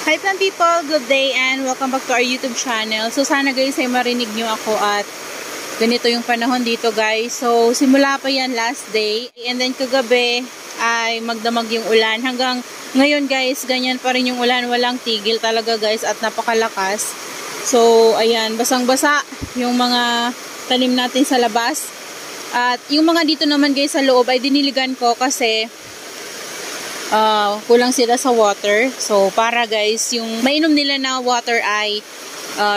Hi plant people, good day and welcome back to our YouTube channel. So sana guys ay marinig nyo ako at ganito yung panahon dito guys. So simula pa yan last day and then kagabi ay magdamag yung ulan. Hanggang ngayon guys, ganyan pa rin yung ulan. Walang tigil talaga guys at napakalakas. So ayan, basang-basa yung mga tanim natin sa labas. At yung mga dito naman guys sa loob ay diniligan ko kasi kulang sila sa water. So para guys yung mainom nila na water ay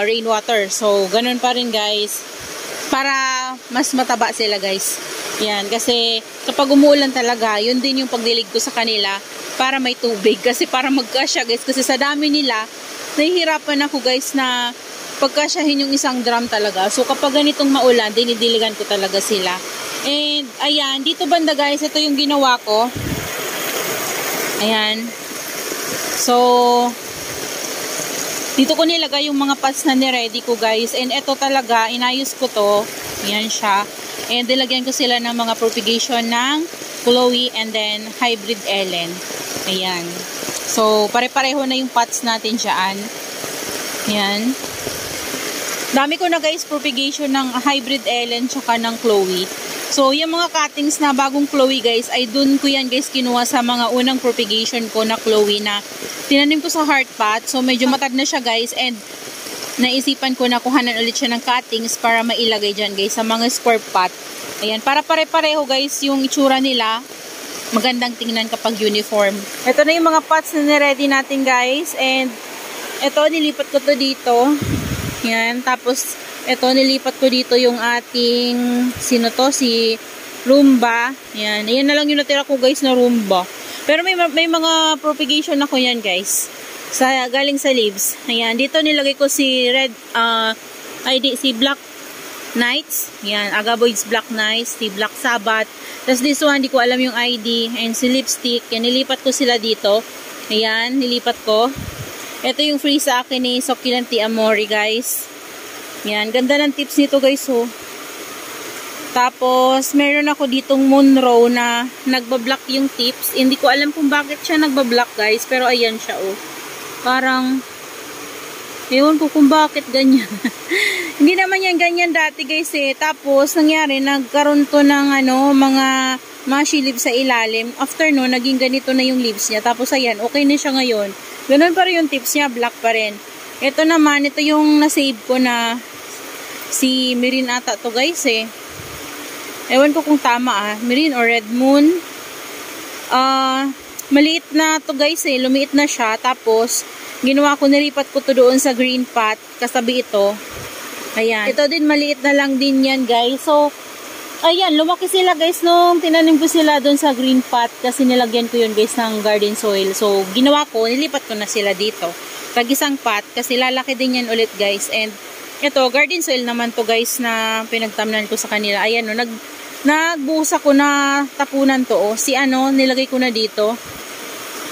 rainwater. So ganun pa rin guys para mas mataba sila guys. Yan, kasi kapag umuulan talaga, yun din yung pagdilig ko sa kanila para may tubig. Kasi para magkasya guys, kasi sa dami nila nahihirapan ako guys na pagkasyahin yung isang drum talaga. So kapag ganitong maulan, dinidiligan ko talaga sila. And ayan, dito banda guys, ito yung ginawa ko. Ayan. So, dito ko nilagay yung mga pots na niready ko guys. And ito talaga, inayos ko to. Ayan siya. And nilagyan ko sila ng mga propagation ng Chloe and then hybrid Ellen. Ayan. So, pare-pareho na yung pots natin dyan. Ayan. Dami ko na guys propagation ng hybrid Ellen tsaka ng Chloe. So, yung mga cuttings na bagong Chloe guys, ay dun ko yan guys kinuha sa mga unang propagation ko na Chloe na tinanim ko sa heart pot. So, medyo matag na siya guys and naisipan ko na kuhanan ulit siya ng cuttings para mailagay dyan guys sa mga square pot. Ayan, para pare-pareho guys yung itsura nila. Magandang tingnan kapag uniform. Ito na yung mga pots na niready natin guys and ito nilipat ko to dito. Ayan, tapos ito, nilipat ko dito yung ating, sino to? Si Roomba. Yan. Ayan na lang yung natira ko guys na Roomba. Pero may mga propagation ako yan guys. Galing sa leaves. Ayan. Dito nilagay ko si si Black Knights. Ayan. Agaboids Black Knights. Si Black Sabbath. Tapos this one, di ko alam yung ID. And si Lipstick. Yan. Nilipat ko sila dito. Ayan. Nilipat ko. Ito yung free sa akin ni Succulent Amore guys. Yan, ganda ng tips nito guys oh. Tapos, meron ako ditong Monroe na nagbablock yung tips. Hindi ko alam kung bakit siya nagbablock guys, pero ayan siya oh. Parang, ewan ko kung bakit ganyan. Hindi naman yan ganyan dati guys eh. Tapos, nangyari, nagkaroon to ng mga mushy leaves sa ilalim. After no, naging ganito na yung leaves niya. Tapos ayan, okay na siya ngayon. Ganun pa rin yung tips niya, black pa rin. Ito naman, ito yung nasave ko na si Mirin ata to guys eh. Ewan ko kung tama Mirin or Red Moon. Maliit na to guys eh. Lumiit na siya. Tapos, ginawa ko, nilipat ko to doon sa green pot. Kasabi ito. Ayan. Ito din, maliit na lang din yan guys. So, ayan, lumaki sila guys nung tinanim ko sila doon sa green pot. Kasi nilagyan ko yun guys ng garden soil. So, ginawa ko, nilipat ko na sila dito. Tag-isang pot. Kasi lalaki din yan ulit guys. And, ito, garden soil naman to guys na pinagtamnan ko sa kanila. Ayan o, nagbuhos ako na tapunan to o. Si nilagay ko na dito.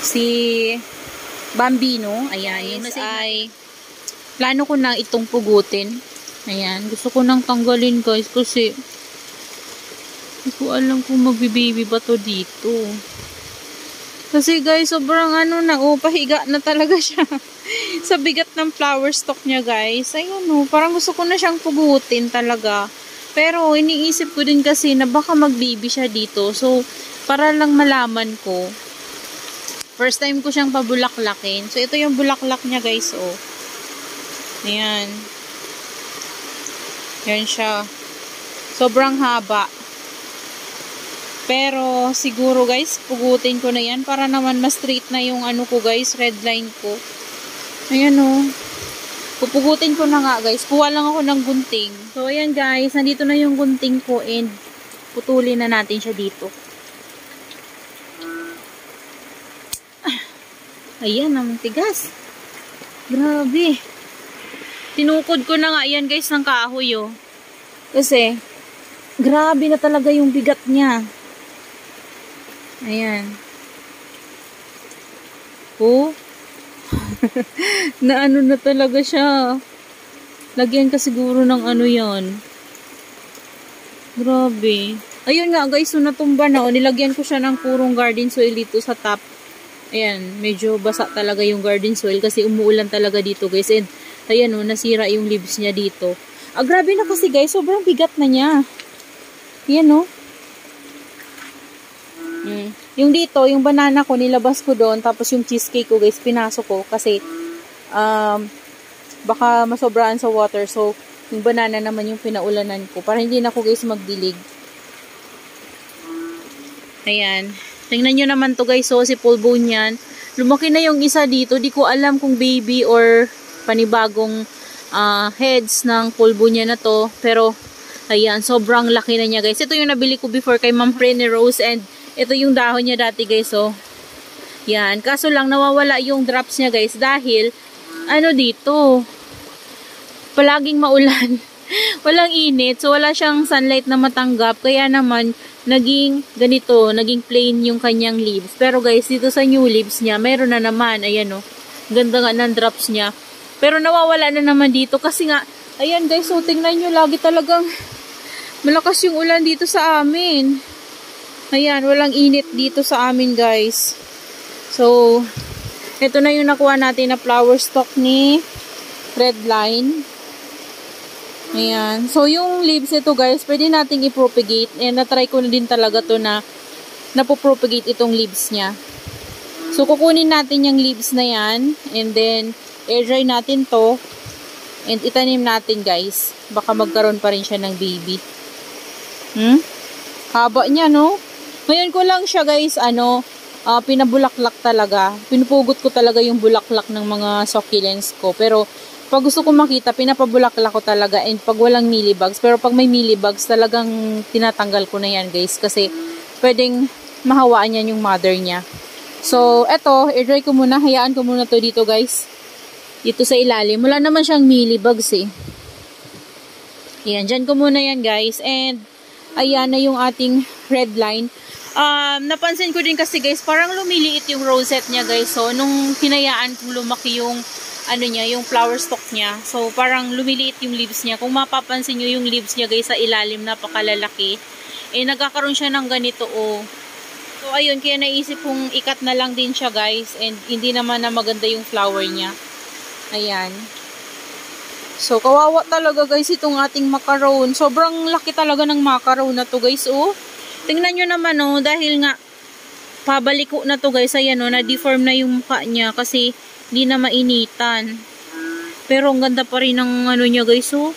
Si Bambino. Ayan. Ay, plano ko na itong pugutin. Ayan. Gusto ko nang tanggalin guys kasi hindi ko alam kung magbibaby ba to dito. Kasi guys, sobrang pahiga na talaga siya. Sa bigat ng flower stalk niya guys. Ayun parang gusto ko na siyang pugutin talaga. Pero iniisip ko din kasi na baka mag-baby siya dito. So, para lang malaman ko. First time ko siyang pabulaklakin. So, ito yung bulaklak niya guys oh. Ayan. Yan siya. Sobrang haba. Pero, siguro guys, pugutin ko na yan para naman mas straight na yung ko guys, red line ko. Ayan o. Pupugutin ko na nga guys. Kuha lang ako ng gunting. So, ayan guys, nandito na yung gunting ko and putulin na natin siya dito. Ayan, ang tigas. Grabe. Tinukod ko na nga yan guys ng kahoy oh. Kasi, grabe na talaga yung bigat niya. Ayan. Oh. na na talaga siya. Lagyan ka siguro ng yan. Grabe. Ayun nga guys, so natumba na. Nilagyan ko siya ng purong garden soil dito sa top. Ayan, medyo basa talaga yung garden soil kasi umuulan talaga dito guys. And ayan o, nasira yung leaves niya dito. Grabe na kasi guys, sobrang bigat na niya. Ayan o. Yung dito, yung banana ko, nilabas ko doon. Tapos yung cheesecake ko guys, pinasok ko kasi baka masobraan sa water. So, yung banana naman yung pinaulanan ko para hindi na ako guys magdilig. Ayan. Tingnan nyo naman to guys, so si pulbo niyan. Lumaki na yung isa dito. Di ko alam kung baby or panibagong heads ng pulbo niya na to. Pero, ayan, sobrang laki na niya guys. Ito yung nabili ko before kay Ma'am Prene Rose. And ito yung dahon niya dati guys, so. Yan. Kaso lang, nawawala yung drops niya guys. Dahil, ano dito, palaging maulan. Walang init. So, wala siyang sunlight na matanggap. Kaya naman, naging ganito, naging plain yung kanyang leaves. Pero guys, dito sa new leaves niya, meron na naman, ayan o, ganda nga ng drops niya. Pero nawawala na naman dito kasi nga, ayan guys, so tingnan nyo, lagi talagang malakas yung ulan dito sa amin. Ayan, walang init dito sa amin guys. So, ito na yung nakuha natin na flower stalk ni Redline. Ayan. So, yung leaves nito guys, pwede nating i-propagate. And na-try ko na din talaga to na napopropagate itong leaves niya. So, kukunin natin yung leaves na yan. And then, air-dry natin to. And itanim natin guys. Baka magkaroon pa rin siya ng baby. Haba niya, no? Ngayon ko lang siya guys, pinabulaklak talaga. Pinupugot ko talaga yung bulaklak ng mga succulents ko. Pero, pag gusto ko makita, pinapabulaklak ko talaga. And pag walang mealybugs, pero pag may mealybugs, talagang tinatanggal ko na yan guys. Kasi pwedeng mahawaan yan yung mother niya. So, eto, i-dry ko muna. Hayaan ko muna to dito guys. Dito sa ilalim. Wala naman siyang mealybugs eh. Ayan, dyan ko muna yan guys. And, ayan na yung ating red line. Napansin ko din kasi guys, parang lumiliit yung rosette niya guys. So, nung hinayaan kong lumaki yung yung flower stalk niya. So, parang lumiliit yung leaves niya. Kung mapapansin nyo yung leaves niya guys sa ilalim, napakalalaki. Nagkakaroon siya ng ganito, oh. So, ayun, kaya naisip kong ikat na lang din siya guys. And hindi naman na maganda yung flower niya. Ayan. So, kawawa talaga guys itong ating macaron. Sobrang laki talaga ng macaron na to guys, oh. Tingnan nyo naman, oh, dahil nga pabaliko na to guys. Ayan, oh, na-deform na yung mukha niya kasi hindi na mainitan. Pero ang ganda pa rin ng niya guys, oh.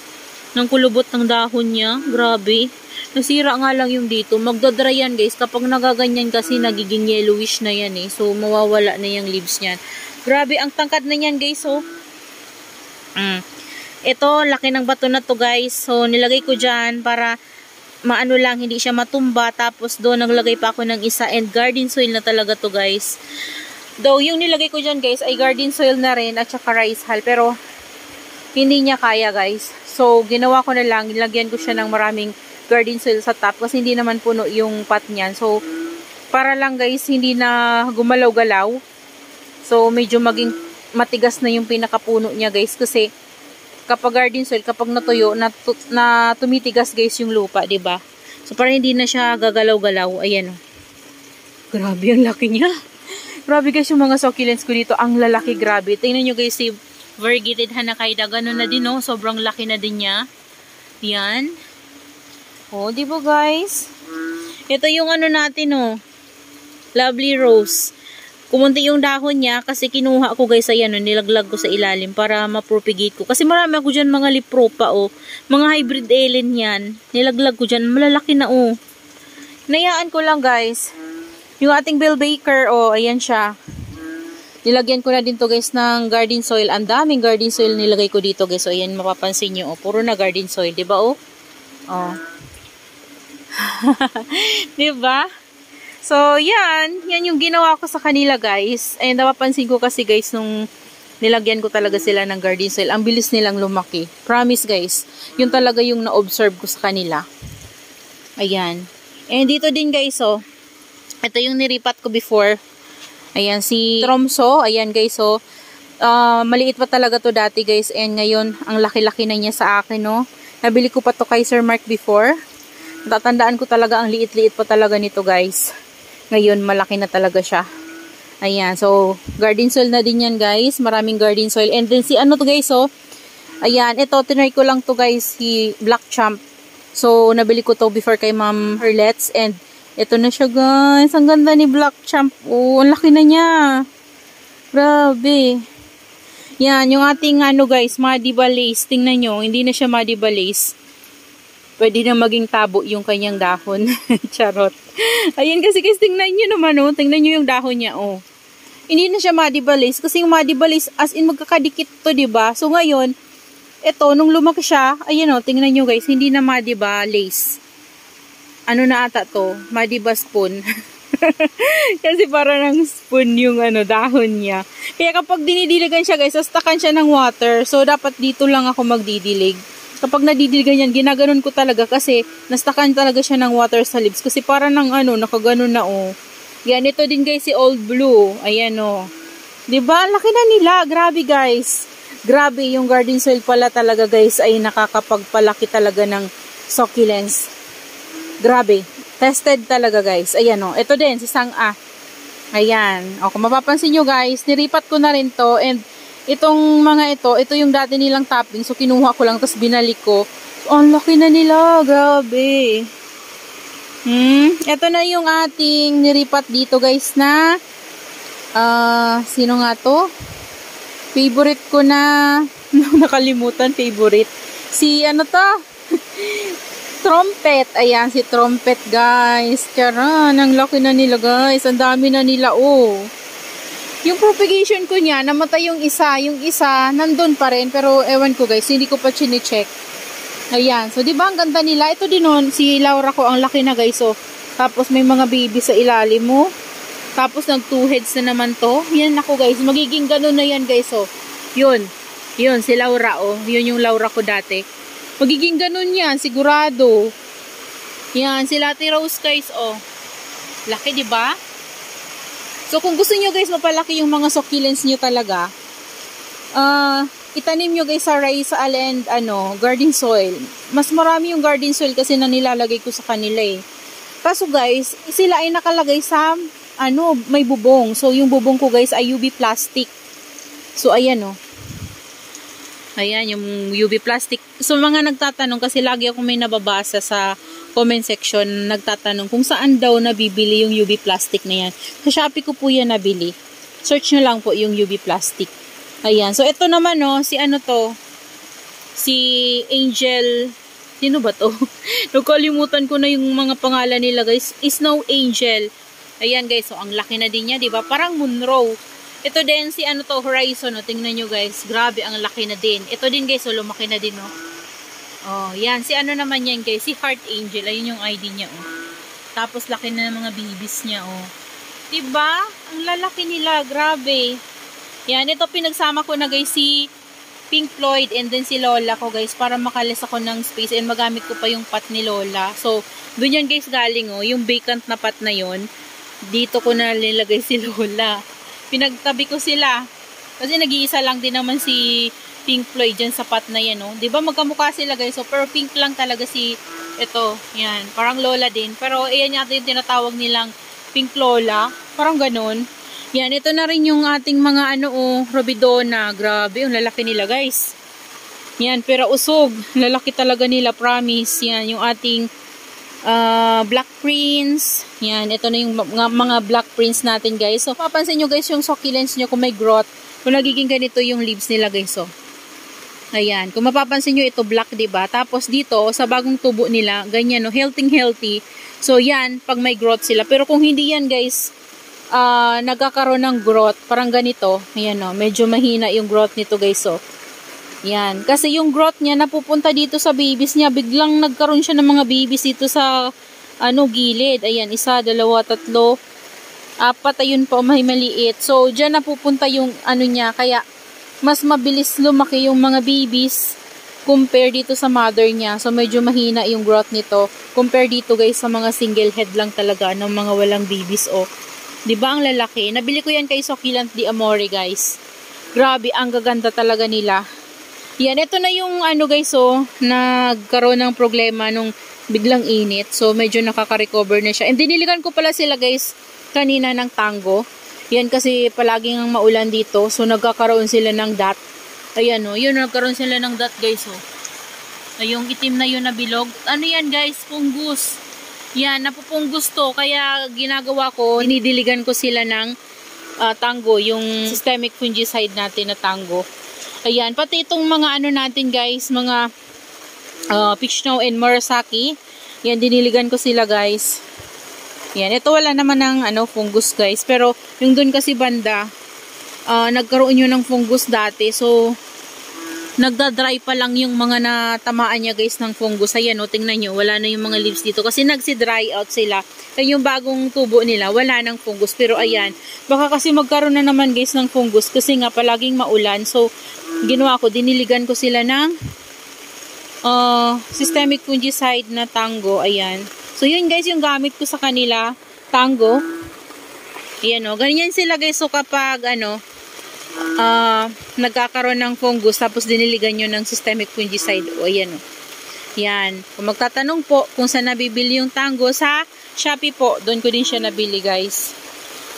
Ng kulubot ng dahon niya. Grabe. Nasira nga lang yung dito. Magdadry yan guys. Kapag nagaganyan kasi nagiging yellowish na yan eh. So mawawala na yung leaves niyan. Grabe, ang tangkad na yan guys, oh. Ito, laki ng bato na to guys. So nilagay ko dyan para maano lang, hindi siya matumba. Tapos doon naglagay pa ako ng isa. And garden soil na talaga to guys. Though, yung nilagay ko dyan guys ay garden soil na rin at saka rice hull. Pero, hindi niya kaya guys. So, ginawa ko na lang. Nilagyan ko siya ng maraming garden soil sa top. Kasi hindi naman puno yung pot niyan. So, para lang guys, hindi na gumalaw-galaw. So, medyo maging matigas na yung pinakapuno niya guys. Kasi, kapag garden soil, kapag natuyo, na tumitigas guys yung lupa, ba diba? So, para hindi na siya gagalaw-galaw. Ayan o. Grabe, ang laki niya. Grabe guys yung mga succulents ko dito. Ang lalaki, grabe. Tingnan nyo guys si variegated Hanakaida. Ganun na din, oh. Sobrang laki na din niya. Yan. Oh, di ba guys? Ito yung natin, oh. Lovely rose. Kumunti yung dahon niya kasi kinuha ko guys. Ayan, oh. Nilaglag ko sa ilalim para ma-propagate ko. Kasi marami ako dyan mga lipropa, oh. Mga hybrid ellen yan. Nilaglag ko dyan. Malalaki na, oh. Nayaan ko lang guys. Yung ating Bill Baker, oh, ayan siya. Nilagyan ko na din to guys ng garden soil. Ang daming garden soil nilagay ko dito guys. So, ayan, mapapansin nyo, oh, puro na garden soil. Diba, oh? Oh. Diba? So, yan. Yan yung ginawa ko sa kanila guys. And napapansin ko kasi guys, nung nilagyan ko talaga sila ng garden soil, ang bilis nilang lumaki. Promise guys. Yun talaga yung na-observe ko sa kanila. Ayan. And dito din guys, oh. Ito yung niripat ko before. Ayan, si Tromso. Ayan guys, so. Maliit pa talaga to dati guys. And ngayon, ang laki-laki na niya sa akin, no. Nabili ko pa to kay Sir Mark before. Tatandaan ko talaga, ang liit-liit pa talaga nito guys. Ngayon, malaki na talaga siya. Ayan, so garden soil na din yan guys. Maraming garden soil. And then si ano to guys, oh. Ayan, ito tinry ko lang to guys, si Black Champ. So nabili ko to before kay Ma'am Herlets. And ito na siya guys. Ang ganda ni Black Champ. Oh, ang laki na niya. Grabe. Yan, yung ating ano guys, Madiba lace. Tingnan nyo, hindi na siya Madiba lace. Pwede na maging tabo yung kanyang dahon. Charot. Ayan kasi guys, tingnan nyo naman oh. Tingnan nyo yung dahon niya oh. Hindi na siya Madiba lace. Kasi yung Madiba lace, as in magkakadikit to, diba? So ngayon, ito, nung lumaki siya, ayan o, tingnan nyo guys, hindi na Madiba lace. Ano na ata to? Madiba spoon. Kasi para ng spoon yung ano, dahon niya. Kaya kapag dinidiligan siya guys, sastakan siya ng water. So, dapat dito lang ako magdidilig. Kapag nadidiligan yan, ginaganon ko talaga kasi nastakan talaga siya ng water sa leaves. Kasi para ng ano, nakaganon na oh. Yan, ito din guys si Old Blue. Ayan oh. Diba? Laki na nila. Grabe guys. Grabe, yung garden soil pala talaga guys ay nakakapagpalaki talaga ng succulents. Grabe. Tested talaga guys. Ayan o. Ito din, si Sang-a. Ayan. O, kung mapapansin nyo guys, niripat ko na rin to. And itong mga ito yung dati nilang topping. So, kinuha ko lang, tapos binalik ko. So, ang laki na nila. Grabe. Ito na yung ating niripat dito guys na sino nga to? Favorite ko na nakalimutan, favorite. Si ano to? Trumpet. Ayan, si Trumpet guys. Charan, ang laki na nila guys. Ang dami na nila oh. Yung propagation ko niya, namatay yung isa. Yung isa, nandun pa rin. Pero ewan ko guys, hindi ko pa chine-check. Ayan. So, di ba ang ganda nila? Ito din nun, si Laura ko, ang laki na guys. So, tapos may mga baby sa ilalim mo. Tapos nag 2 heads na naman to. Yan ako guys. Magiging ganun na yan guys. Oh. Yun. Yun, si Laura oh. Yun yung Laura ko dati. Magiging ganun yan. Sigurado. Yan, si Latte Rose guys oh. Laki diba? So kung gusto nyo guys mapalaki yung mga succulents nyo talaga. Itanim nyo guys sa rice and ano, garden soil. Mas marami yung garden soil kasi na nilalagay ko sa kanila eh. Kaso guys, sila ay nakalagay sa ano, may bubong. So, yung bubong ko guys ay UV plastic. So, ayan oh. Ayan, yung UV plastic. So, mga nagtatanong, kasi lagi ako may nababasa sa comment section, nagtatanong kung saan daw nabibili yung UV plastic na yan. Sa Shopee ko po yan nabili. Search nyo lang po yung UV plastic. Ayan. So, ito naman oh, si ano to? Si Angel. Sino ba to? Nakalimutan ko na yung mga pangalan nila guys. Snow Angel. Ayan guys, so ang laki na din niya, 'di ba? Parang Monroe. Ito din si ano to, Horizon, oh. Tingnan niyo guys, grabe ang laki na din. Ito din guys, so lumaki na din, oh. Oh, yan si ano naman yan guys, si Heart Angel. Ayun yung ID niya, oh. Tapos laki na ng mga babies niya, oh. 'Di ba? Ang lalaki nila, grabe. Yan, ito pinagsama ko na guys si Pink Floyd and then si Lola ko guys para makalis ako ng space and magamit ko pa yung pot ni Lola. So, dun yan guys galing, oh, yung vacant na pot na yon. Dito ko na nilagay si Lola. Pinagtabi ko sila. Kasi nag-iisa lang din naman si Pink Floyd dyan sa pot na yan, no? Diba magkamukha sila guys? So, pero pink lang talaga si ito. Yan. Parang Lola din. Pero, ayan yata yung tinatawag nilang Pink Lola. Parang ganun. Yan. Ito na rin yung ating mga ano, oh, Robidona. Grabe. Yung lalaki nila, guys. Yan. Pero usog. Lalaki talaga nila. Promise. Yan. Yung ating Black Prince. Yan, ito na yung mga Black Prince natin guys. So, papansin nyo guys yung succulents nyo kung may growth. Kung nagiging ganito yung leaves nila guys. So, ayan. Kung mapapansin nyo ito black, diba? Tapos dito, sa bagong tubo nila, ganyan, no? Healthy. So, yan, pag may growth sila. Pero kung hindi yan guys, nagkakaroon ng growth, parang ganito. Ayan, no? Medyo mahina yung growth nito guys. So, yan. Kasi yung growth niya napupunta dito sa babies niya. Biglang nagkaroon siya ng mga babies dito sa gilid. Ayan, 1, 2, 3, 4. Ayun po, may maliit. So, dyan napupunta yung ano niya. Kaya, mas mabilis lumaki yung mga babies compare dito sa mother niya. So, medyo mahina yung growth nito. Compare dito guys sa mga single head lang talaga ng mga walang babies. Oh. Diba ang lalaki? Nabili ko yan kay Succulent de Amore guys. Grabe, ang gaganda talaga nila. Yan, ito na yung ano guys, oh, nagkaroon ng problema nung biglang init. So, medyo nakaka-recover na siya. And diniligan ko pala sila guys kanina ng tango. Yan kasi palaging ang maulan dito. So, nagkakaroon sila ng dot. Ayan o. Yun, nagkaroon sila ng dot guys o. Ay, yung itim na yun na bilog. Ano yan guys? Fungus. Yan, napupunggus to. Kaya ginagawa ko, dinidiligan ko sila ng tango. Yung systemic fungicide natin na tango. Ayan, pati itong mga ano natin guys, mga Pichno and Murasaki. Yan, diniligan ko sila guys. Yan, ito wala naman ng fungus guys. Pero yung dun kasi banda, nagkaroon yun ng fungus dati. So, nagda-dry pa lang yung mga natamaan niya guys ng fungus. Ayan o, tingnan nyo, wala na yung mga leaves dito. Kasi nagsi-dry out sila. Kaya yung bagong tubo nila, wala ng fungus. Pero ayan, baka kasi magkaroon na naman guys ng fungus. Kasi nga palaging maulan. So, ginawa ko, diniligan ko sila ng systemic fungicide na tango. Ayan. So, yun guys yung gamit ko sa kanila. Tango. Ayan o. Ganyan sila guys. So, kapag nagkakaroon ng fungus, tapos diniligan nyo ng systemic fungicide. O, ayan o. Yan. Kung magtatanong po kung saan nabibili yung tango, sa Shopee po. Doon ko din siya nabili guys.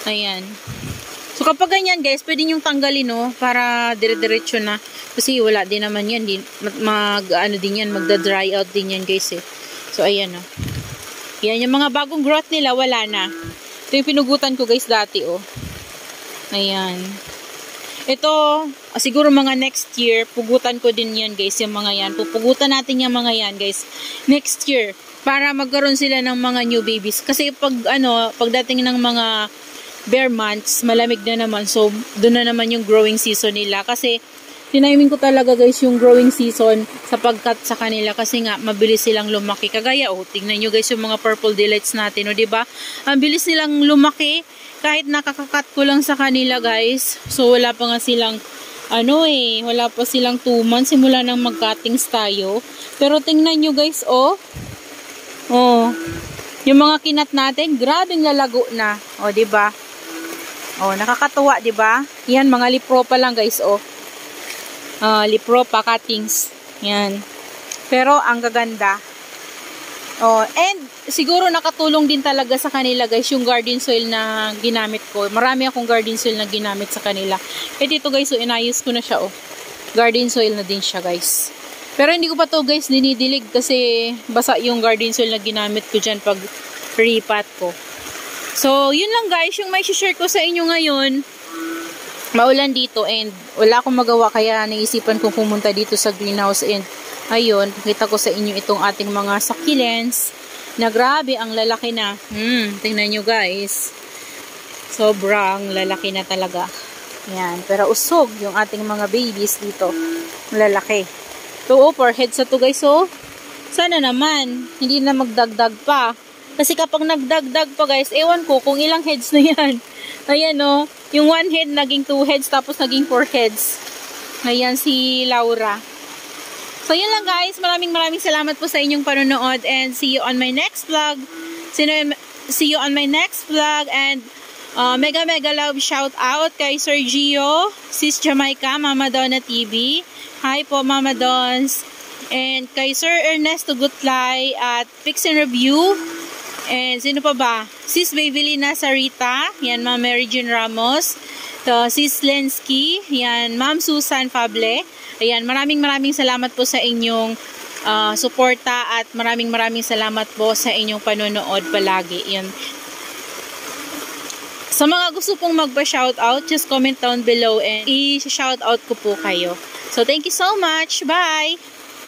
Ayan. So, kapag ganyan guys, pwede nyong tanggalin no, para dire-diretso na. Kasi wala din naman yan. Magda-dry out din yan guys eh. So, ayan o. Yan, yung mga bagong growth nila, wala na. Ito yung pinugutan ko guys dati oh. Ayan. Ito, siguro mga next year, pugutan ko din yan guys, yung mga yan. Pupugutan natin yung mga yan guys, next year. Para magkaroon sila ng mga new babies. Kasi pagdating ng mga bare months, malamig na naman. So, doon na naman yung growing season nila. Kasi, tiniming ko talaga guys yung growing season sa pagkat sa kanila. Kasi nga, mabilis silang lumaki. Kagaya, tingnan nyo guys yung mga purple delights natin. O, diba? Ang bilis nilang lumaki. Kahit nakakakat ko lang sa kanila guys. So, wala pa nga silang, wala pa silang 2 months. Simula nang mag-cuttings tayo. Pero, tingnan nyo guys, yung mga kinat natin, grabing lalago na. O, diba? Nakakatuwa, diba? Yan, mga lipropa lang guys, lipropa cuttings. Yan. Pero, ang gaganda. And, siguro nakatulong din talaga sa kanila guys, yung garden soil na ginamit ko. Marami akong garden soil na ginamit sa kanila. Dito guys, inayos ko na siya, Garden soil na din siya guys. Pero, hindi ko pa to guys dinidilig kasi basa yung garden soil na ginamit ko dyan pag repot ko. So, yun lang guys, yung may share ko sa inyo ngayon. Maulan dito and wala akong magawa kaya naisipan kong pumunta dito sa greenhouse and ayun, kita ko sa inyo itong ating mga succulents na grabe, ang lalaki na. Tingnan nyo guys. Sobrang lalaki na talaga. Yan, pero usog yung ating mga babies dito. Lalaki. So, per heads na to guys, sana naman, hindi na magdagdag pa. Kasi kapag nagdagdag pa guys, ewan ko kung ilang heads na yan. Ayan yung 1 head naging 2 heads tapos naging 4 heads. Ayan si Laura. So yun lang guys, maraming salamat po sa inyong panonood and see you on my next vlog. See you on my next vlog and mega love shout out kay Sir Gio, Sis Jamaica, Mama Donna TV. Hi po Mama Dons. And kay Sir Ernesto Gutlay at Fix and Review. And sino pa ba? Sis Babylina Sarita. Yan, Ma'am Mary Jean Ramos. Sis Lensky. Yan, Ma'am Susan Fable. Ayan, maraming salamat po sa inyong suporta at maraming salamat po sa inyong panonood palagi. Yan. Sa mga gusto pong magpa-shoutout, just comment down below and i-shoutout ko po kayo. So, thank you so much. Bye!